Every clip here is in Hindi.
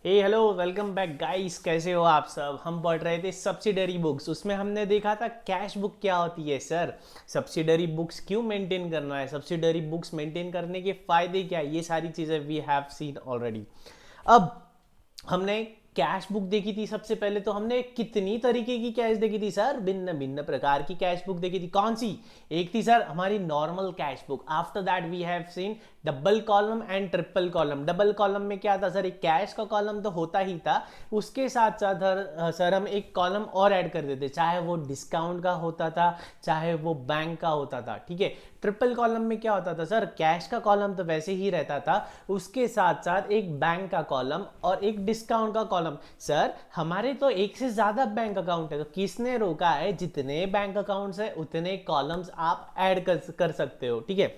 हेलो वेलकम बैक गाइस, कैसे हो आप सब। हम पढ़ रहे थे सब्सिडरी बुक्स। उसमें हमने देखा था कैश बुक क्या होती है सर। सब्सिडरी बुक्स क्यों मेंटेन करना है, सब्सिडरी बुक्स मेंटेन करने के फायदे क्या है, ये सारी चीज़ें वी हैव सीन ऑलरेडी। अब हमने कैश बुक देखी थी। सबसे पहले तो हमने कितनी तरीके की कैश देखी थी सर, भिन्न भिन्न प्रकार की कैश बुक देखी थी। कौन सी? एक थी सर हमारी normal cash book. After that we have seen double column and triple column. Double column में क्या था सर, एक कैश का कॉलम तो होता ही था, उसके साथ साथ सर हम एक कॉलम और ऐड कर देते, चाहे वो डिस्काउंट का होता था चाहे वो बैंक का होता था। ठीक है। ट्रिपल कॉलम में क्या होता था सर, कैश का कॉलम तो वैसे ही रहता था, उसके साथ साथ एक बैंक का कॉलम और एक डिस्काउंट का कॉलम। सर हमारे तो एक से ज्यादा बैंक अकाउंट है, तो किसने रोका है? जितने बैंक अकाउंट्स है उतने कॉलम्स आप ऐड कर सकते हो। ठीक है।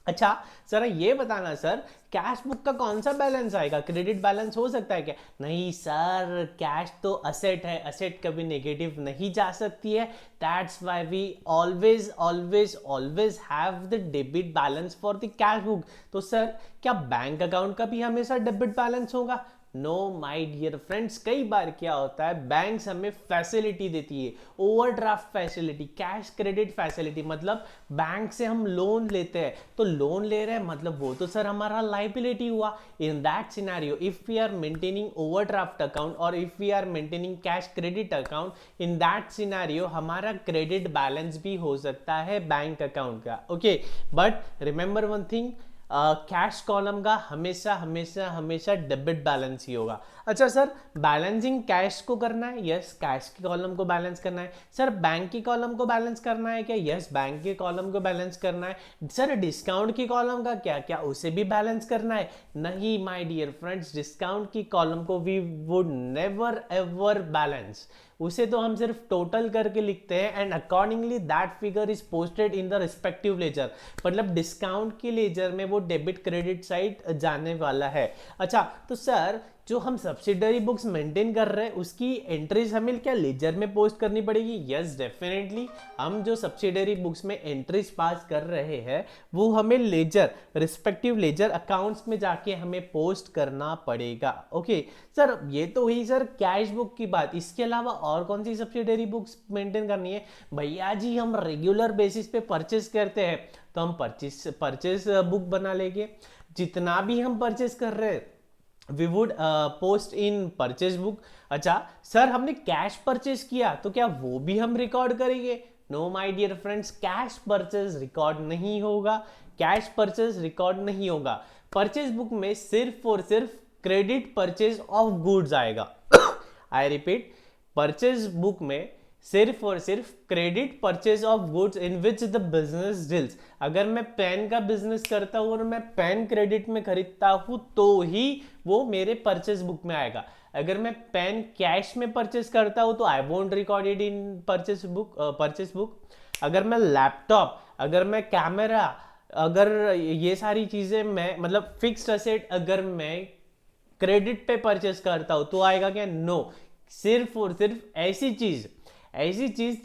अच्छा सर ये बताना सर, कैश बुक का कौन सा बैलेंस आएगा? क्रेडिट बैलेंस हो सकता है क्या? नहीं सर, कैश तो असेट है, असेट कभी नेगेटिव नहीं जा सकती है। That's why we always always always have the debit balance for the cash book. तो सर क्या बैंक अकाउंट का भी हमेशा डेबिट बैलेंस होगा? नो माय डियर फ्रेंड्स, कई बार क्या होता है, बैंक्स हमें फैसिलिटी देती है, overdraft facility, cash credit facility. मतलब बैंक से हम लोन लेते हैं, तो लोन ले रहे हैं मतलब वो तो सर हमारा लाइबिलिटी हुआ। In that scenario if we are maintaining overdraft account और if we are maintaining cash credit account, in that scenario हमारा क्रेडिट बैलेंस भी हो सकता है बैंक अकाउंट का। Okay, but remember one thing, cash column का हमेशा हमेशा हमेशा डेबिट बैलेंस ही होगा। अच्छा सर, बैलेंसिंग कैश को करना है? यस, कैश के कॉलम को बैलेंस करना है। सर बैंक के कॉलम को बैलेंस करना है क्या? यस, बैंक के कॉलम को बैलेंस करना है। सर डिस्काउंट की कॉलम का क्या, क्या उसे भी बैलेंस करना है? नहीं माय डियर फ्रेंड्स, डिस्काउंट की कॉलम को we would never ever balance. उसे तो हम सिर्फ टोटल करके लिखते हैं and accordingly that figure is posted in the respective ledger. मतलब डिस्काउंट के लेजर में वो डेबिट क्रेडिट साइड जाने वाला है। अच्छा तो सर जो हम सब्सिडरी बुक्स मेंटेन कर रहे हैं उसकी एंट्रीज हमें क्या लेजर में पोस्ट करनी पड़ेगी? यस डेफिनेटली, हम जो सब्सिडरी बुक्स में एंट्रीज पास कर रहे हैं वो हमें लेजर, रिस्पेक्टिव लेजर अकाउंट्स में जाके हमें पोस्ट करना पड़ेगा। ओके सर, ये तो हुई सर कैश बुक की बात। इसके अलावा और कौन सी सब्सिडरी बुक्स मेंटेन करनी है? भैया जी हम रेगुलर बेसिस पे परचेस करते हैं, तो हम परचेस परचेस बुक बना लेंगे। जितना भी हम परचेस कर रहे हैं we would post in purchase book. अच्छा सर हमने कैश परचेज किया तो क्या वो भी हम रिकॉर्ड करेंगे? No my dear friends, cash purchase record नहीं होगा, कैश परचेज रिकॉर्ड नहीं होगा। परचेज बुक में सिर्फ और सिर्फ क्रेडिट परचेज ऑफ गुड्स आएगा। आई रिपीट, परचेज बुक में सिर्फ और सिर्फ credit purchase of goods in which the business deals. अगर मैं पेन का बिजनेस करता हूं और मैं पेन क्रेडिट में खरीदता हूं तो ही वो मेरे परचेज बुक में आएगा। अगर मैं पेन कैश में परचेज करता हूं तो I won't record it in purchase book. अगर मैं लैपटॉप, अगर मैं कैमरा, अगर ये सारी चीजें मैं मतलब फिक्स्ड असेट अगर मैं क्रेडिट पे परचेस करता हूं तो आएगा क्या? नो, सिर्फ और सिर्फ ऐसी चीज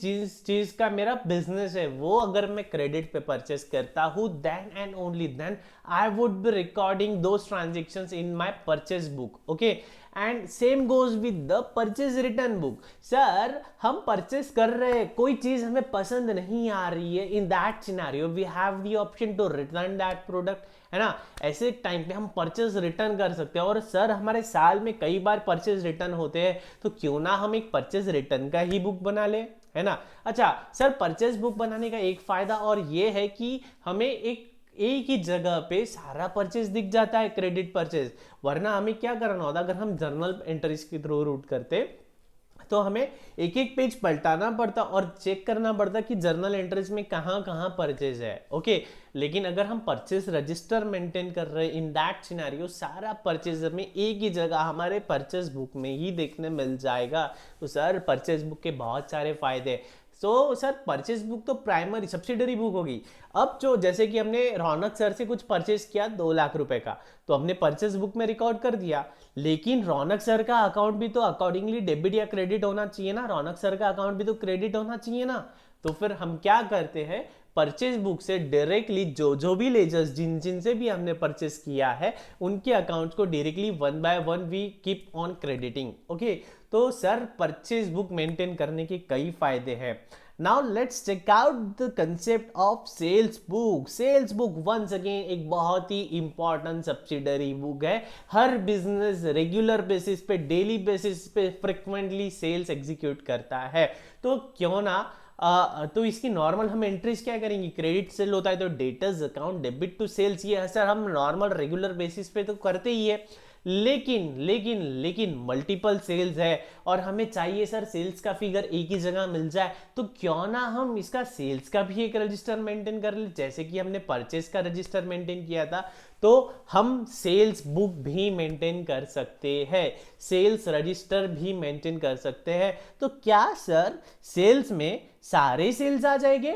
जिस चीज का मेरा बिजनेस है वो अगर मैं क्रेडिट पे परचेस करता हूं then and only then I would be recording those transactions in my purchase book. Okay, and same goes with the purchase return book. Sir हम परचेस कर रहे हैं, कोई चीज हमें पसंद नहीं आ रही है, in that scenario we have the option to return that product, है ना। ऐसे टाइम पे हम परचेज रिटर्न कर सकते हैं। और सर हमारे साल में कई बार परचेज रिटर्न होते हैं, तो क्यों ना हम एक परचेज रिटर्न का ही बुक बना ले, है ना। अच्छा सर, परचेज बुक बनाने का एक फायदा और ये है कि हमें एक ही जगह पे सारा परचेज दिख जाता है, क्रेडिट परचेज। वरना हमें क्या करना होता, अगर हम जर्नल एंट्रीज के थ्रू रूट करते तो हमें एक एक पेज पलटाना पड़ता और चेक करना पड़ता कि जर्नल एंट्रीज में कहाँ कहाँ परचेज है। ओके, लेकिन अगर हम परचेज रजिस्टर मेंटेन कर रहे हैं इन दैट सिनेरियो, सारा परचेज में एक ही जगह हमारे परचेज बुक में ही देखने मिल जाएगा। तो सर परचेज बुक के बहुत सारे फायदे। सो सर परचेज बुक तो प्राइमरी सब्सिडरी बुक होगी। अब जो जैसे कि हमने रौनक सर से कुछ परचेज किया 2 लाख रुपए का, तो हमने परचेज बुक में रिकॉर्ड कर दिया, लेकिन रौनक सर का अकाउंट भी तो अकॉर्डिंगली डेबिट या क्रेडिट होना चाहिए ना। रौनक सर का अकाउंट भी तो क्रेडिट होना चाहिए ना। तो फिर हम क्या करते हैं, परचेज बुक से डायरेक्टली जो जो भी लेजर्स जिन जिन से भी हमने परचेस किया है उनके अकाउंट्स को directly one by one we keep on crediting. Okay, तो सर परचेज बुक मेंटेन करने के कई फायदे हैं। Now let's check out the concept of sales book. Sales book once again एक बहुत ही इंपॉर्टेंट सब्सिडरी बुक है। हर बिजनेस रेगुलर बेसिस पे, डेली बेसिस पे फ्रिक्वेंटली सेल्स एग्जीक्यूट करता है, तो क्यों ना तो इसकी नॉर्मल हम एंट्रीज क्या करेंगे, क्रेडिट सेल होता है तो debtors account, debit to sales, ये सर हम नॉर्मल रेगुलर बेसिस पे तो करते ही है। लेकिन लेकिन लेकिन मल्टीपल सेल्स है और हमें चाहिए सर सेल्स का फिगर एक ही जगह मिल जाए, तो क्यों ना हम इसका सेल्स का भी एक रजिस्टर मेंटेन कर ले। जैसे कि हमने परचेस का रजिस्टर मेंटेन किया था, तो हम सेल्स बुक भी मेंटेन कर सकते हैं, सेल्स रजिस्टर भी मेंटेन कर सकते हैं। तो क्या सर सेल्स में सारे सेल्स आ जाएंगे?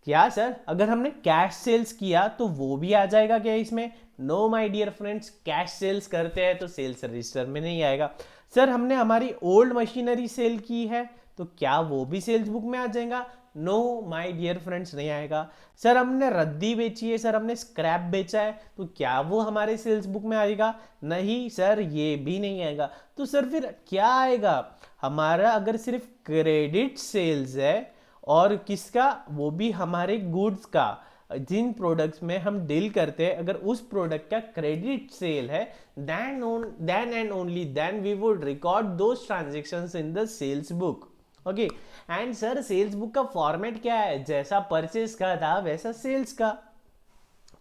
क्या सर अगर हमने कैश सेल्स किया तो वो भी आ जाएगा क्या इसमें? No my dear friends, cash sales करते हैं तो सेल्स रजिस्टर में नहीं आएगा। सर हमने हमारी ओल्ड मशीनरी सेल की है तो क्या वो भी सेल्स बुक में आ जाएगा? नो माय डियर फ्रेंड्स, नहीं आएगा। सर हमने रद्दी बेची है, सर हमने स्क्रैप बेचा है, तो क्या वो हमारे सेल्स बुक में आएगा? नहीं सर, ये भी नहीं आएगा। तो सर फिर क्या आएगा हमारा? अगर सिर्फ क्रेडिट सेल्स है और किसका, वो भी हमारे गुड्स का, जिन प्रोडक्ट्स में हम डील करते हैं, अगर उस प्रोडक्ट का क्रेडिट सेल है, then and only then we would record those transactions in the sales book. Okay, and sir sales book का फॉर्मेट क्या है? जैसा परचेस का था वैसा सेल्स का,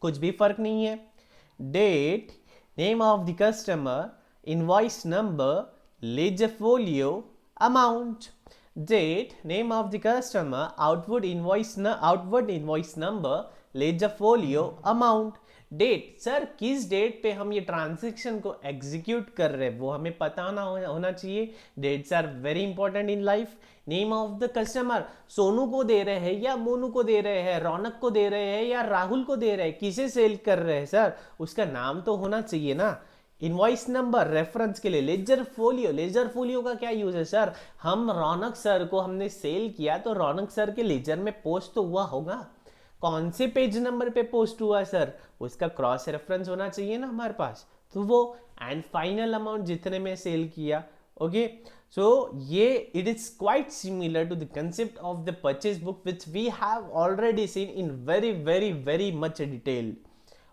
कुछ भी फर्क नहीं है। Date, name of the customer, invoice number, ledger folio, amount. Date, name of the customer, outward invoice number, ledger folio, amount. Date, sir किस डेट पे हम ये ट्रांजेक्शन को एग्जीक्यूट कर रहे हैं वो हमें पता होना चाहिए। Dates are very important in life. Name of the customer, Sonu को दे रहे हैं या मोनू को दे रहे हैं, रौनक को दे रहे हैं या राहुल को दे रहे हैं, किसे सेल कर रहे हैं सर, उसका नाम तो होना चाहिए ना। इनवॉइस नंबर रेफरेंस के लिए। लेजर फोलियो का क्या यूज है सर? हम रौनक सर को हमने सेल किया तो रौनक सर के लेजर में पोस्ट तो हुआ होगा, कौन से पेज नंबर पे पोस्ट हुआ सर, उसका क्रॉस रेफरेंस होना चाहिए ना हमारे पास, तो वो। एंड फाइनल अमाउंट जितने में सेल किया। ओके, सो ये it is quite similar to the concept of the purchase book which we have already seen in very very very much detail.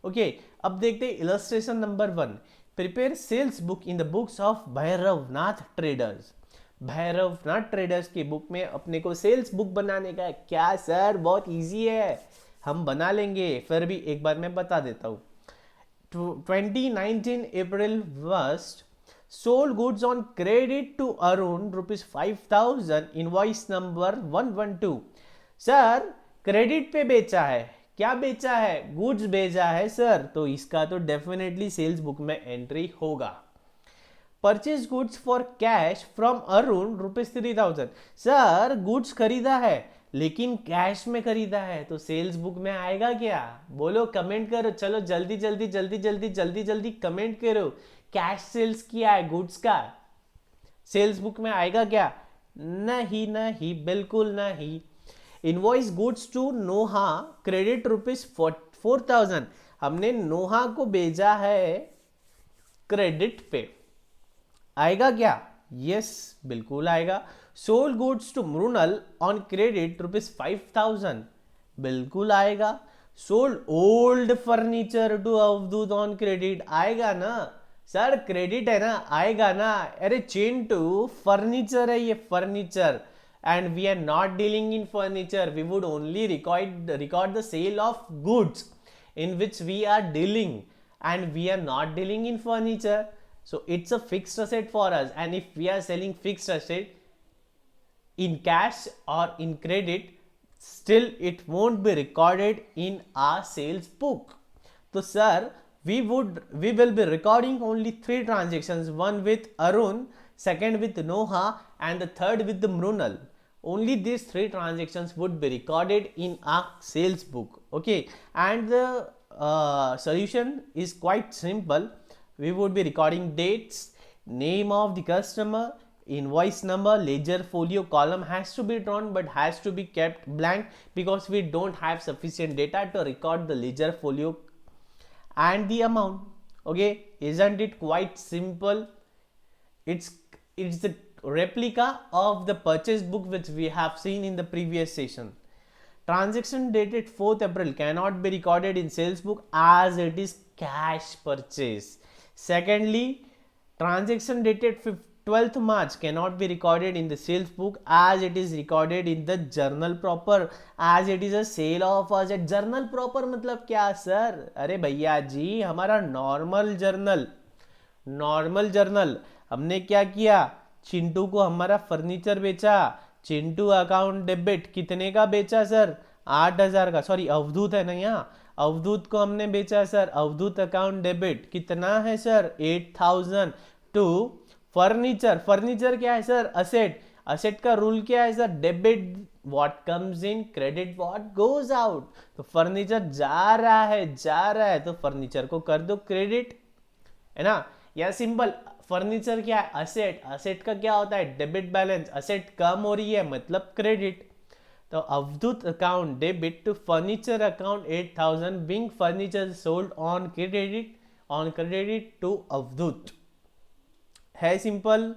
Okay, अब देखते हैं illustration number 1। Prepare sales book in the books of Bhairavnath traders. Bhairavnath traders की बुक में अपने को सेल्स बुक बनाने का है। क्या सर, बहुत इजी है, हम बना लेंगे, फिर भी एक बार मैं बता देता हूँ। 2019 April 1st, sold goods on credit to Arun rupees 5,000, invoice number 112। Sir credit पे बेचा है, क्या बेचा है? गुड्स बेचा है सर, तो इसका तो डेफिनेटली सेल्स बुक में एंट्री होगा। Purchase goods for cash from Arun rupees 3,000। Sir goods खरीदा है लेकिन कैश में खरीदा है, तो सेल्स बुक में आएगा क्या? बोलो, कमेंट करो, चलो जल्दी जल्दी जल्दी जल्दी जल्दी जल्दी कमेंट करो। कैश सेल्स किया है गुड्स का, सेल्स बुक में आएगा क्या? नहीं नहीं, बिल्कुल नहीं। Invoice goods to Noha, credit rupees 4,000। हमने नोहा को भेजा है क्रेडिट पे, आएगा क्या? यस, बिल्कुल आएगा। Sold goods to Mrinal on credit rupees 5,000, बिल्कुल आएगा। Sold old furniture to Avdhoot on credit, आएगा ना सर, क्रेडिट है ना, आएगा ना। अरे चिंटू, फर्नीचर है ये, furniture, and we are not dealing in furniture, we would only record the sale of goods in which we are dealing, and we are not dealing in furniture, so it's a fixed asset for us. And if we are selling fixed asset in cash or in credit, still it won't be recorded in our sales book. So sir, we will be recording only 3 transactions, one with Arun, second with Noha, and the third with the Mrunal. Only these 3 transactions would be recorded in our sales book. Okay, and the solution is quite simple. We would be recording dates, name of the customer, invoice number, ledger folio column has to be drawn but has to be kept blank because we don't have sufficient data to record the ledger folio and the amount. Okay, isn't it quite simple? It's the replica of the purchase book which we have seen in the previous session. Transaction dated 4th April cannot be recorded in sales book as it is cash purchase. Secondly, transaction dated 12th March cannot be recorded in the sales book as it is recorded in the journal proper as it is a sale of asset. Journal proper मतलब क्या सर? अरे भैया जी, हमारा नॉर्मल जर्नल हमने क्या किया, चिंटू को हमारा फर्नीचर बेचा, चिंटू अकाउंट डेबिट कितने का बेचा सर? 8,000 का, सॉरी अवधूत है ना यहाँ, अवधूत को हमने बेचा सर, अवधूत अकाउंट डेबिट कितना है सर? 8,000 टू फर्नीचर, फर्नीचर क्या है सर? असेट, असेट का रूल क्या है sir? Debit what comes in, credit what goes out. तो फर्नीचर जा रहा है तो फर्नीचर को कर दो क्रेडिट, है ना? या सिंपल, फर्नीचर क्या है? असेट, असेट का क्या होता है? डेबिट बैलेंस, असेट कम हो रही है मतलब क्रेडिट। तो Avdhoot account debit to furniture account 8,000 being furniture sold on credit to Avdhoot. है सिंपल,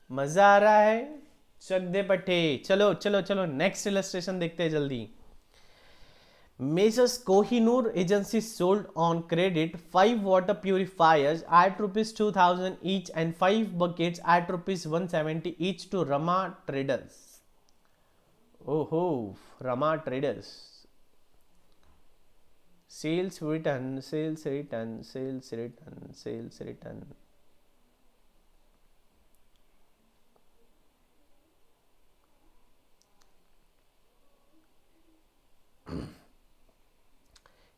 मजा आ रहा है? चक दे पट्टे। चलो चलो चलो नेक्स्ट इलस्ट्रेशन देखते हैं जल्दी। Messrs Kohinoor Agency sold on credit 5 water purifiers at rupees 2,000 each and 5 buckets at rupees 170 each to Rama Traders. Oh, Rama Traders. Sales return.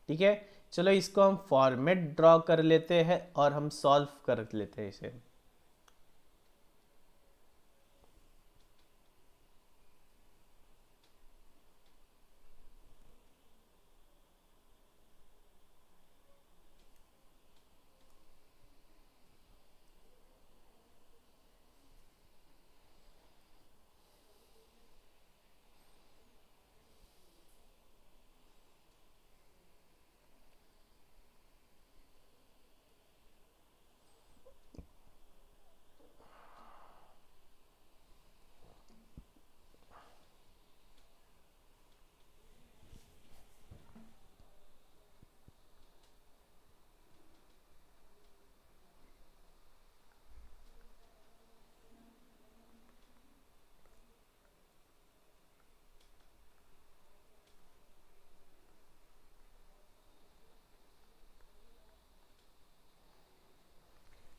ठीक है, चलो इसको हम फॉर्मेट ड्रॉ कर लेते हैं और हम सॉल्व कर लेते हैं इसे।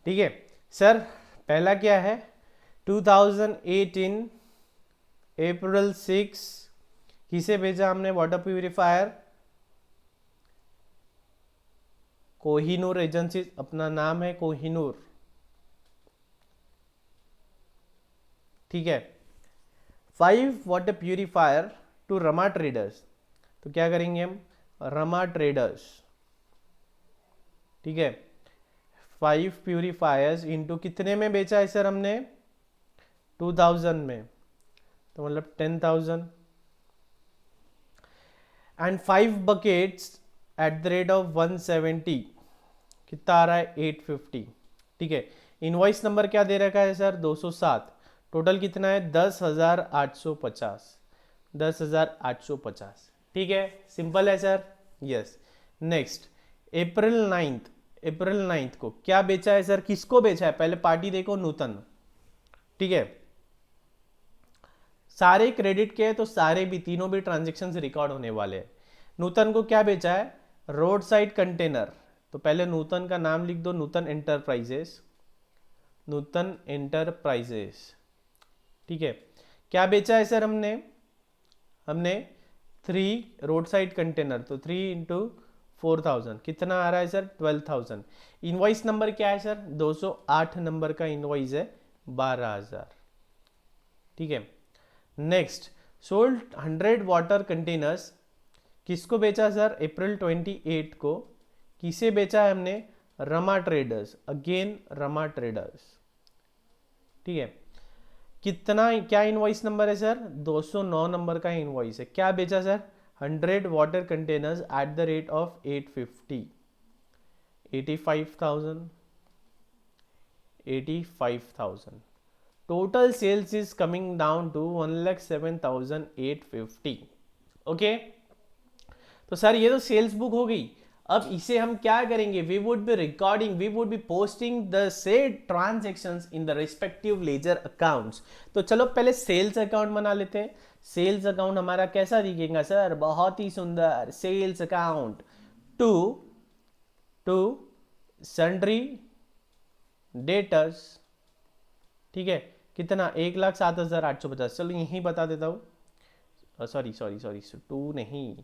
ठीक है सर, पहला क्या है? 2018 अप्रैल 6 किसे भेजा हमने वाटर प्यूरिफायर? कोहिनूर एजेंसी, अपना नाम है कोहिनूर। ठीक है, 5 water purifier to Rama traders. तो क्या करेंगे हम? रमा ट्रेडर्स, ठीक है, 5 प्यूरिफायर्स इंटू कितने में बेचा है सर हमने? 2000 में, तो मतलब 10,000 and 5 buckets eight the rate of 170, कितना आ रहा है? 850। ठीक है, इनवॉइस नंबर क्या दे रखा है सर? 207। टोटल कितना है? 10,850, 10,850। ठीक है, सिंपल है सर। यस, नेक्स्ट अप्रैल 9 को क्या बेचा है सर? किसको बेचा है? पहले पार्टी देखो, नूतन। ठीक है, सारे क्रेडिट के तो सारे भी, तीनों भी ट्रांजेक्शन रिकॉर्ड होने वाले हैं। नूतन को क्या बेचा है? Road side container. तो पहले नूतन का नाम लिख दो, नूतन एंटरप्राइजेस, नूतन एंटरप्राइजेस। ठीक है, क्या बेचा है सर हमने? हमने 3 रोड साइड कंटेनर, तो 3 इंटू 4,000 कितना आ रहा है सर? 12,000। इनवॉइस नंबर क्या है सर? 208 नंबर का इनवॉइस है, 12,000। ठीक है, नेक्स्ट सोल्ड 100 वाटर कंटेनर्स, किसको बेचा सर? अप्रैल 28 को। किसे बेचा है हमने? Rama traders, again Rama traders. ठीक है, कितना, क्या इनवॉइस नंबर है सर? 209 नंबर का इनवॉइस है। क्या बेचा sir? 100 water containers at the rate of 850, 85,000, 85,000। Total sales is coming down to 1,07,850। Okay, तो सर ये तो सेल्स बुक हो गई। अब इसे हम क्या करेंगे? We would be recording, we would be posting the said transactions in the respective ledger accounts. तो चलो पहले सेल्स अकाउंट बना लेते हैं। सेल्स अकाउंट हमारा कैसा दिखेगा सर? बहुत ही सुंदर। Sales account to to sundry debtors, ठीक है, कितना? 1,07,850। चलो यहीं बता देता हूँ, सॉरी सॉरी सॉरी, टू नहीं,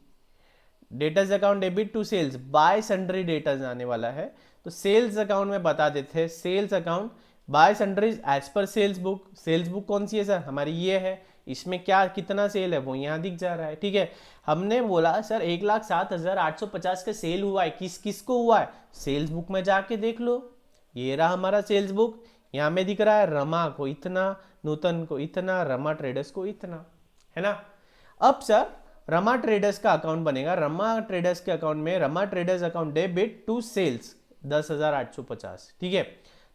debtors account debit to sales by sundry debtors आने वाला है। तो सेल्स अकाउंट में बता देते हैं, sales account by sundries as पर सेल्स बुक। सेल्स बुक कौन सी है सर? हमारी ये है। इसमें क्या कितना सेल है वो यहाँ दिख जा रहा है, ठीक है। हमने बोला सर 1,07,850 का सेल हुआ है, किस किस को हुआ है? सेल्स बुक में जाके देख लो, ये रहा हमारा सेल्स बुक। यहाँ में दिख रहा है रमा को इतना, नूतन को इतना, रमा ट्रेडर्स को इतना, है ना। अब सर रमा ट्रेडर्स का अकाउंट बनेगा। रमा ट्रेडर्स के अकाउंट में Rama traders account debit to sales 10,850, ठीक है।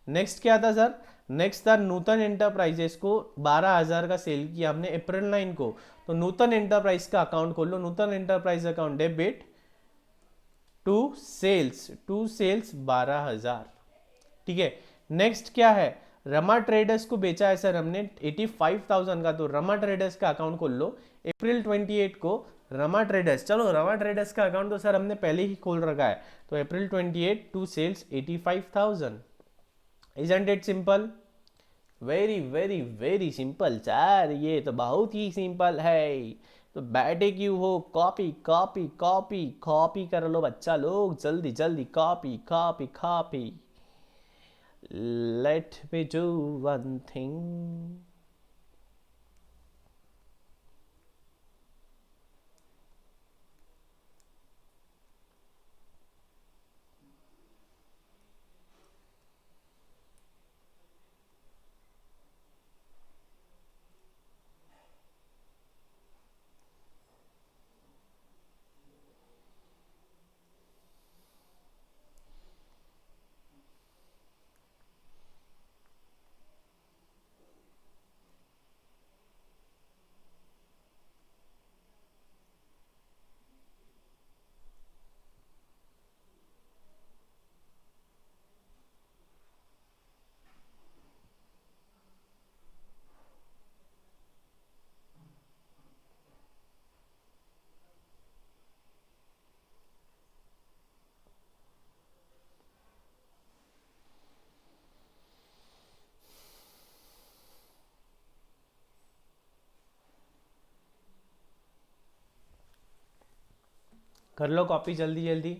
नेक्स्ट क्या था सर? नेक्स्ट था नूतन एंटरप्राइजेस को 12,000 का सेल किया हमने अप्रैल 9 को। तो नूतन एंटरप्राइज का अकाउंट खोल लो, Nutan enterprise account debit to sales 12,000, ठीक है। नेक्स्ट क्या है? रमा ट्रेडर्स को बेचा है सर हमने 85,000 का। तो रमा ट्रेडर्स का अकाउंट खोल लो अप्रैल 28 को। रमा ट्रेडर्स, चलो रमा ट्रेडर्स का अकाउंट तो सर हमने पहले ही खोल रखा है। तो April 28 to sales 85,000। Isn't it simple? Very very very simple sir, ये तो बहुत ही सिंपल है। तो बैठे क्यों हो? कॉपी कॉपी कॉपी कॉपी कर लो बच्चा लोग, जल्दी जल्दी copy copy copy. Let me do one thing. कर लो कॉपी जल्दी जल्दी।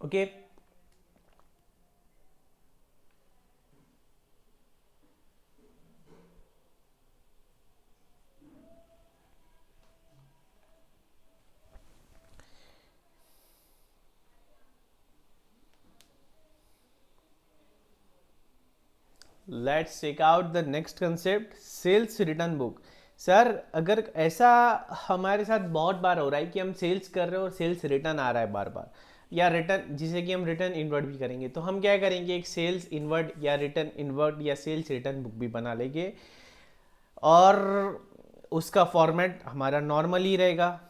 Okay, let's check out the next concept, sales return book. Sir अगर ऐसा हमारे साथ बहुत बार हो रहा है कि हम सेल्स कर रहे हो और सेल्स रिटर्न आ रहा है बार बार, या रिटर्न जिसे कि हम रिटर्न इनवर्ट भी करेंगे, तो हम क्या करेंगे, एक सेल्स इनवर्ट या रिटर्न इनवर्ट या सेल्स रिटर्न बुक भी बना लेंगे और उसका फॉर्मेट हमारा नॉर्मल ही रहेगा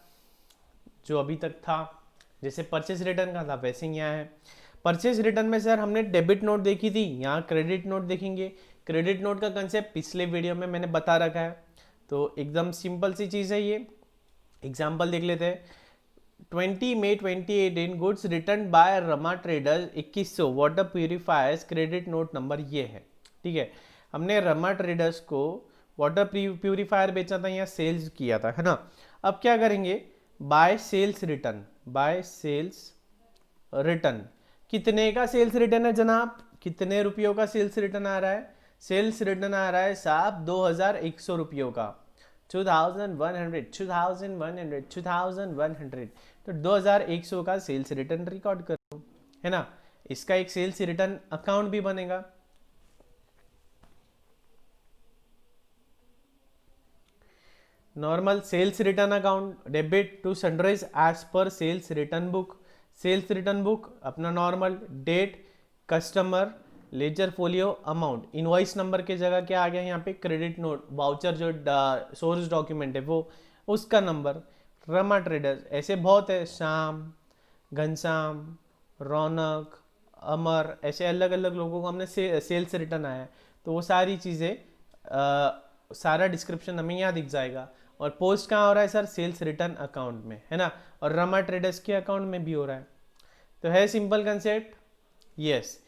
जो अभी तक था। जैसे परचेज रिटर्न का था वैसे ही यहाँ है। परचेज रिटर्न में सर हमने डेबिट नोट देखी थी, यहाँ क्रेडिट नोट देखेंगे। क्रेडिट नोट का कंसेप्ट पिछले वीडियो में मैंने बता रखा है, तो एकदम सिंपल सी चीज़ है ये। एग्जाम्पल देख लेते हैं। 20 May 2018 goods return by Rama traders 2100 water purifiers, credit note number ये है। ठीक है, हमने रमा ट्रेडर्स को वाटर प्यूरिफायर बेचा था या सेल्स किया था, है ना। अब क्या करेंगे, by sales return, by sales return. कितने का सेल्स रिटर्न है जनाब, कितने रुपयों का सेल्स रिटर्न आ रहा है? सेल्स रिटर्न आ रहा है साहब 2100 रुपयों का, 2100, 2100, 2100। तो 2100 का सेल्स रिटर्न रिकॉर्ड करो, है ना। इसका एक सेल्स रिटर्न अकाउंट भी बनेगा। Normal sales return account, debit to Sunrise as पर sales return book. Sales return book अपना normal, date, customer, ledger folio, amount, invoice number के जगह क्या आ गया यहाँ पे, क्रेडिट नोट, वाउचर जो सोर्स डॉक्यूमेंट है वो, उसका नंबर। रमा ट्रेडर्स ऐसे बहुत है, श्याम, घनश्याम, रौनक, अमर, ऐसे अलग अलग लोगों को हमने सेल्स रिटर्न आया है, तो वो सारी चीज़ें सारा डिस्क्रिप्शन हमें यहाँ दिख जाएगा। और पोस्ट कहाँ हो रहा है सर, सेल्स रिटर्न अकाउंट में, है ना। और रमा ट्रेडर्स के अकाउंट में भी हो रहा है। तो है सिंपल कंसेप्ट, यस।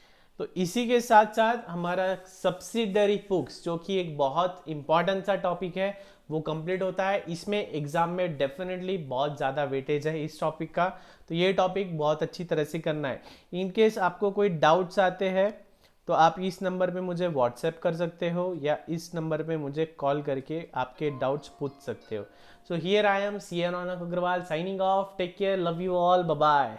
तो इसी के साथ साथ हमारा सब्सिडरी बुक्स, जो कि एक बहुत इंपॉर्टेंट सा टॉपिक है, वो कंप्लीट होता है। इसमें एग्जाम में डेफिनेटली बहुत ज़्यादा वेटेज है इस टॉपिक का, तो ये टॉपिक बहुत अच्छी तरह से करना है। इन केस आपको कोई डाउट्स आते हैं तो आप इस नंबर पे मुझे व्हाट्सएप कर सकते हो या इस नंबर पे मुझे कॉल करके आपके डाउट्स पूछ सकते हो। So here I am C N Raunak Agarwal signing off, take care, love you all, bye bye.